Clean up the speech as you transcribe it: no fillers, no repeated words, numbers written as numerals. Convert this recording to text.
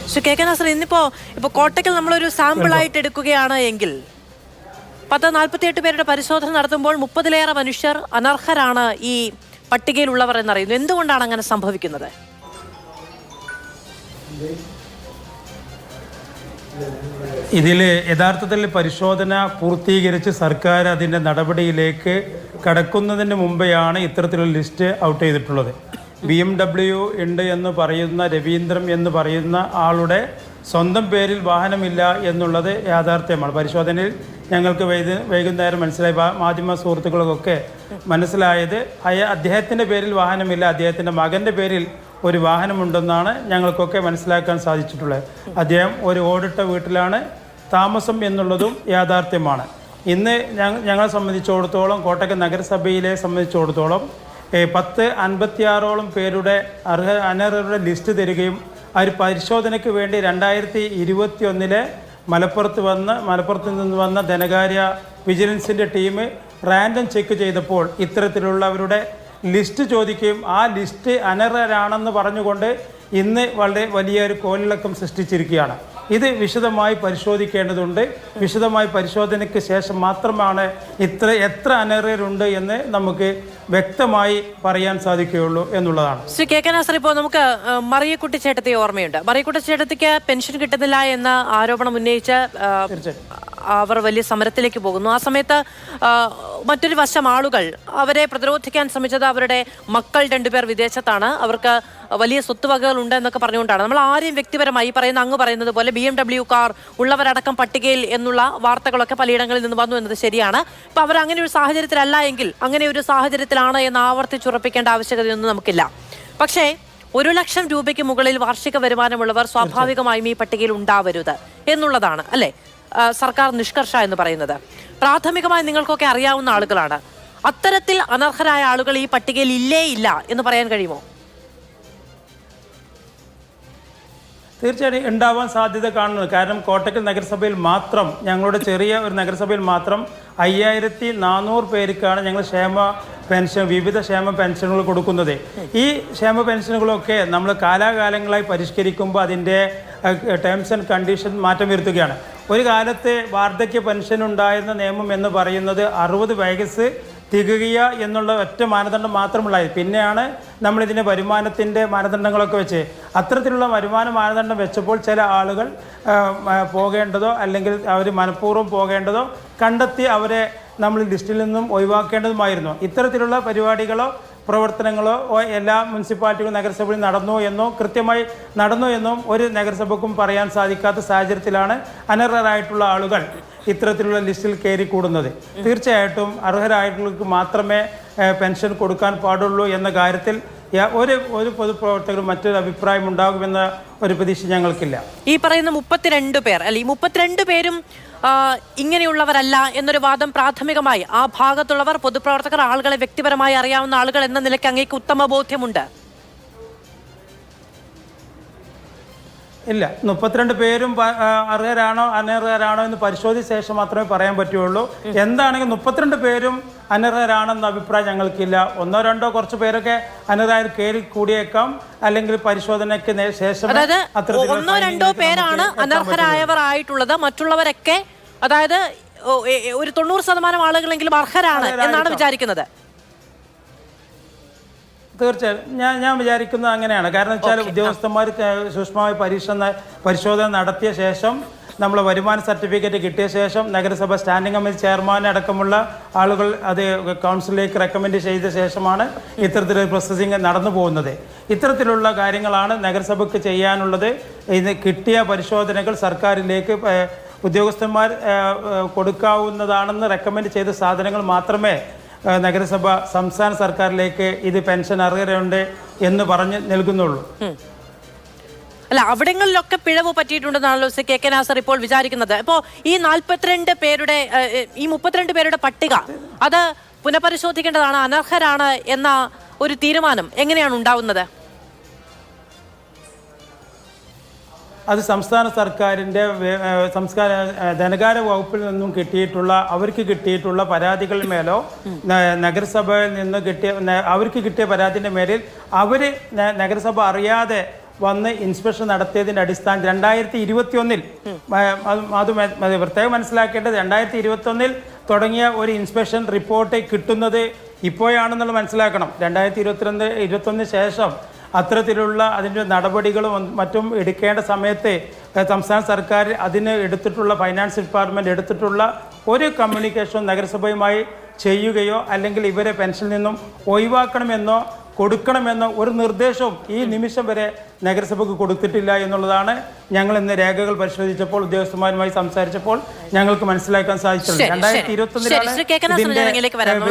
പക്ഷെ കെ നാസർ ഇന്നിപ്പോ കോട്ടയ്ക്കൽ നമ്മളൊരു സാമ്പിളായിട്ട് എടുക്കുകയാണ് എങ്കിൽ 48 പേരുടെ പരിശോധന നടത്തുമ്പോൾ 30-ലേറെ മനുഷ്യർ അനർഹരാണ് ഈ പട്ടികയിലുള്ളവർ എന്നറിയുന്നു. എന്തുകൊണ്ടാണ് അങ്ങനെ സംഭവിക്കുന്നത്? ഇതിൽ യഥാർത്ഥത്തിൽ പരിശോധന പൂർത്തീകരിച്ച് സർക്കാർ അതിൻ്റെ നടപടിയിലേക്ക് കടക്കുന്നതിന് മുമ്പെയാണ് ഇത്തരത്തിലുള്ള ലിസ്റ്റ് ഔട്ട് ചെയ്തിട്ടുള്ളത്. BMW ഉണ്ട് എന്ന് പറയുന്ന രവീന്ദ്രൻ എന്ന് പറയുന്ന ആളുടെ സ്വന്തം പേരിൽ വാഹനമില്ല എന്നുള്ളത് യാഥാർത്ഥ്യമാണ്. പരിശോധനയിൽ ഞങ്ങൾക്ക് വൈകുന്നേരം മനസ്സിലായി, മാധ്യമ സുഹൃത്തുക്കൾക്കൊക്കെ മനസ്സിലായത് അദ്ദേഹത്തിൻ്റെ പേരിൽ വാഹനമില്ല, അദ്ദേഹത്തിൻ്റെ മകൻ്റെ പേരിൽ ഒരു വാഹനമുണ്ടെന്നാണ് ഞങ്ങൾക്കൊക്കെ മനസ്സിലാക്കാൻ സാധിച്ചിട്ടുള്ളത്. അദ്ദേഹം ഒരു ഓടിട്ട വീട്ടിലാണ് താമസം എന്നുള്ളതും യാഥാർത്ഥ്യമാണ്. ഇന്ന് ഞങ്ങളെ സംബന്ധിച്ചിടത്തോളം, കോട്ടയ്ക്കൽ നഗരസഭയിലെ സംബന്ധിച്ചിടത്തോളം 56ഓളം പേരുടെ അനർഹരുടെ ലിസ്റ്റ് തരികയും ആ ഒരു പരിശോധനയ്ക്ക് വേണ്ടി 2021 മലപ്പുറത്ത് നിന്ന് വന്ന ധനകാര്യ വിജിലൻസിൻ്റെ ടീം റാൻഡം ചെക്ക് ചെയ്തപ്പോൾ ഇത്തരത്തിലുള്ളവരുടെ ലിസ്റ്റ് ചോദിക്കുകയും ആ ലിസ്റ്റ് അനർഹരാണെന്ന് പറഞ്ഞുകൊണ്ട് ഇന്ന് വളരെ വലിയൊരു കോലിളക്കം സൃഷ്ടിച്ചിരിക്കുകയാണ്. ഇത് വിശദമായി പരിശോധിക്കേണ്ടതുണ്ട്. വിശദമായി പരിശോധനയ്ക്ക് ശേഷം മാത്രമാണ് എത്ര അനർഹരുണ്ട് എന്ന് നമുക്ക് വ്യക്തമായി പറയാൻ സാധിക്കുകയുള്ളൂ എന്നുള്ളതാണ്. ശ്രീ കെ നാസർ, ഇപ്പോൾ നമുക്ക് മറിയക്കുട്ടി ചേട്ടത്തെ ഓർമ്മയുണ്ട്. മറിയക്കുട്ടി ചേട്ടത്തിക്ക് പെൻഷൻ കിട്ടുന്നില്ല എന്ന ആരോപണം ഉന്നയിച്ച് അവർ വലിയ സമരത്തിലേക്ക് പോകുന്നു. ആ സമയത്ത് മറ്റൊരു വശം ആളുകൾ അവരെ പ്രതിരോധിക്കാൻ ശ്രമിച്ചത് അവരുടെ മക്കൾ 2 പേർ വിദേശത്താണ്, അവർക്ക് വലിയ സ്വത്തുവകകൾ ഉണ്ട് എന്നൊക്കെ പറഞ്ഞുകൊണ്ടാണ്. നമ്മൾ ആരെയും വ്യക്തിപരമായി അങ്ങ് പറയുന്നത് പോലെ BMW കാർ ഉള്ളവരടക്കം പട്ടികയിൽ എന്നുള്ള വാർത്തകളൊക്കെ പലയിടങ്ങളിൽ നിന്ന് വന്നു എന്നത് ശരിയാണ്. ഇപ്പം അവർ അങ്ങനെ ഒരു സാഹചര്യത്തിലല്ല എങ്കിൽ അങ്ങനെ ഒരു സാഹചര്യത്തിലാണ് എന്ന് ആവർത്തിച്ചുറപ്പിക്കേണ്ട ആവശ്യകതയൊന്നും നമുക്കില്ല. പക്ഷേ 1 ലക്ഷം രൂപയ്ക്ക് മുകളിൽ വാർഷിക വരുമാനമുള്ളവർ സ്വാഭാവികമായും ഈ പട്ടികയിൽ ഉണ്ടാവരുത് എന്നുള്ളതാണ് അല്ലേ സർക്കാർ നിഷ്കർഷ എന്ന് പറയുന്നത്. പ്രാഥമികമായി നിങ്ങൾക്കൊക്കെ അറിയാവുന്ന ആളുകളാണ്. അത്തരത്തിൽ അനർഹരായ ആളുകൾ ഈ പട്ടികയിൽ ഇല്ല എന്ന് പറയാൻ കഴിയുമോ? തീർച്ചയായും ഉണ്ടാവാൻ സാധ്യത കാണുന്നത്. കാരണം കോട്ടയ്ക്കൽ നഗരസഭയിൽ മാത്രം, ഞങ്ങളുടെ ചെറിയ ഒരു നഗരസഭയിൽ മാത്രം 5400 പേർക്കാണ് ഞങ്ങൾ വിവിധ ക്ഷേമ പെൻഷനുകൾ കൊടുക്കുന്നത്. ഈ ക്ഷേമ പെൻഷനുകളൊക്കെ നമ്മൾ കാലാകാലങ്ങളായി പരിഷ്കരിക്കുമ്പോൾ അതിൻ്റെ ടേംസ് ആൻഡ് കണ്ടീഷൻ മാറ്റം വരുത്തുകയാണ്. ഒരു കാലത്ത് വാർദ്ധക്യ പെൻഷൻ ഉണ്ടായിരുന്ന നിയമം എന്ന് പറയുന്നത് 60 വയസ്സ് തികയുക എന്നുള്ള ഒറ്റ മാനദണ്ഡം മാത്രമുള്ളായി. പിന്നെയാണ് നമ്മളിതിൻ്റെ വരുമാനത്തിൻ്റെ മാനദണ്ഡങ്ങളൊക്കെ വെച്ച് അത്തരത്തിലുള്ള വരുമാന മാനദണ്ഡം വെച്ചപ്പോൾ ചില ആളുകൾ പോകേണ്ടതോ അല്ലെങ്കിൽ അവർ മനഃപൂർവ്വം പോകേണ്ടതോ കണ്ടെത്തി അവരെ നമ്മൾ ലിസ്റ്റിൽ നിന്നും ഒഴിവാക്കേണ്ടതുമായിരുന്നു. ഇത്തരത്തിലുള്ള പരിപാടികളോ പ്രവർത്തനങ്ങളോ എല്ലാ മുനിസിപ്പാലിറ്റികളും നഗരസഭയിൽ കൃത്യമായി നടന്നു എന്നും ഒരു നഗരസഭക്കും പറയാൻ സാധിക്കാത്ത സാഹചര്യത്തിലാണ് അനർഹരായിട്ടുള്ള ആളുകൾ ഇത്തരത്തിലുള്ള ലിസ്റ്റിൽ കയറി കൂടുന്നത്. തീർച്ചയായിട്ടും അർഹരായിട്ടുള്ളവർക്ക് മാത്രമേ പെൻഷൻ കൊടുക്കാൻ പാടുള്ളൂ എന്ന കാര്യത്തിൽ ഒരു പൊതുപ്രവർത്തകരും മറ്റൊരു അഭിപ്രായം ഉണ്ടാകുമെന്ന ഒരു പ്രതീക്ഷ ഞങ്ങൾക്കില്ല. ഈ പറയുന്ന 32 പേർ അല്ലെ, ഈ 32 പേരും ഇങ്ങനെയുള്ളവരല്ല എന്നൊരു വാദം പ്രാഥമികമായി ആ ഭാഗത്തുള്ളവർ, പൊതുപ്രവർത്തകർ, ആളുകളെ വ്യക്തിപരമായി അറിയാവുന്ന ആളുകൾ എന്ന നിലയ്ക്ക് അങ്ങേക്ക് ഉത്തമ ബോധ്യമുണ്ട്? ഇല്ല, 32 പേരും അർഹരാണോ അനർഹരാണോ എന്ന് പരിശോധിച്ച ശേഷം മാത്രമേ പറയാൻ പറ്റുള്ളൂ. എന്താണെങ്കിൽ 32 പേരും അനർഹരാണെന്ന അഭിപ്രായം ഞങ്ങൾക്കില്ല. 1-2 കുറച്ച് പേരൊക്കെ അനർഹരായി കയറി കൂടിയേക്കാം, അല്ലെങ്കിൽ പരിശോധനയ്ക്ക് ശേഷം 1-2 പേരാണ് അനർഹരായവർ ആയിട്ടുള്ളത്. മറ്റുള്ളവരൊക്കെ, അതായത് ഒരു 90% ആളുകളെങ്കിലും അർഹരാണ് എന്നാണ് വിചാരിക്കുന്നത്. തീർച്ചയായും ഞാൻ വിചാരിക്കുന്നത് അങ്ങനെയാണ്. കാരണം വെച്ചാൽ ഉദ്യോഗസ്ഥന്മാർ സൂക്ഷ്മമായി പരിശോധന നടത്തിയ ശേഷം, നമ്മൾ വരുമാന സർട്ടിഫിക്കറ്റ് കിട്ടിയ ശേഷം നഗരസഭ സ്റ്റാൻഡിംഗ് കമ്മിറ്റി ചെയർമാൻ അടക്കമുള്ള ആളുകൾ അത് കൗൺസിലിലേക്ക് റെക്കമെൻഡ് ചെയ്ത ശേഷമാണ് ഇത്തരത്തിലൊരു പ്രോസസ്സിങ് നടന്നു പോകുന്നത്. ഇത്തരത്തിലുള്ള കാര്യങ്ങളാണ് നഗരസഭയ്ക്ക് ചെയ്യാനുള്ളത്. ഇത് കിട്ടിയ പരിശോധനകൾ സർക്കാരിലേക്ക് ഉദ്യോഗസ്ഥന്മാർ കൊടുക്കാവുന്നതാണെന്ന് റെക്കമെൻഡ് ചെയ്ത സാധനങ്ങൾ മാത്രമേ നഗരസഭ സംസ്ഥാന സർക്കാരിലേക്ക് ഇത് പെൻഷൻ അർഹരുണ്ട് എന്ന് പറഞ്ഞ് നൽകുന്നുള്ളൂ. അല്ല, അവിടങ്ങളിലൊക്കെ പിഴവ് പറ്റിയിട്ടുണ്ടെന്നാണല്ലോ കെ നാസർ ഇപ്പോൾ വിചാരിക്കുന്നത്. ഇപ്പോൾ ഈ 32 പേരുടെ പട്ടിക അത് പുനഃപരിശോധിക്കേണ്ടതാണ്, അനർഹരാണ് എന്ന ഒരു തീരുമാനം എങ്ങനെയാണ് ഉണ്ടാവുന്നത്? അത് സംസ്ഥാന സർക്കാരിൻ്റെ ധനകാര്യ വകുപ്പിൽ നിന്നും അവർക്ക് കിട്ടിയിട്ടുള്ള പരാതികൾ മേലോ നഗരസഭയിൽ നിന്ന് അവർക്ക് കിട്ടിയ പരാതിൻ്റെ മേലിൽ നഗരസഭ അറിയാതെ വന്ന് ഇൻസ്പെക്ഷൻ നടത്തിയതിൻ്റെ അടിസ്ഥാനത്തിൽ 2021 അത് പ്രത്യേകം മനസ്സിലാക്കേണ്ടത് 2021 തുടങ്ങിയ ഒരു ഇൻസ്പെക്ഷൻ റിപ്പോർട്ട് കിട്ടുന്നത് ഇപ്പോഴാണെന്നുള്ളത് മനസ്സിലാക്കണം. 2021 ശേഷം അത്തരത്തിലുള്ള അതിൻ്റെ നടപടികളും മറ്റും എടുക്കേണ്ട സമയത്ത് സംസ്ഥാന സർക്കാർ അതിന് എടുത്തിട്ടുള്ള ഫൈനാൻസ് ഡിപ്പാർട്ട്മെൻറ്റ് എടുത്തിട്ടുള്ള ഒരു കമ്മ്യൂണിക്കേഷൻ നഗരസഭയുമായി ചെയ്യുകയോ അല്ലെങ്കിൽ ഇവരെ പെൻഷനിൽ നിന്നും ഒഴിവാക്കണമെന്നോ കൊടുക്കണമെന്നോ ഒരു നിർദ്ദേശവും ഈ നിമിഷം വരെ നഗരസഭയ്ക്ക് കൊടുത്തിട്ടില്ല എന്നുള്ളതാണ് ഞങ്ങൾ ഇന്ന് രേഖകൾ പരിശോധിച്ചപ്പോൾ ഉദ്യോഗസ്ഥന്മാരുമായി സംസാരിച്ചപ്പോൾ ഞങ്ങൾക്ക് മനസ്സിലാക്കാൻ സാധിച്ചത്. 2021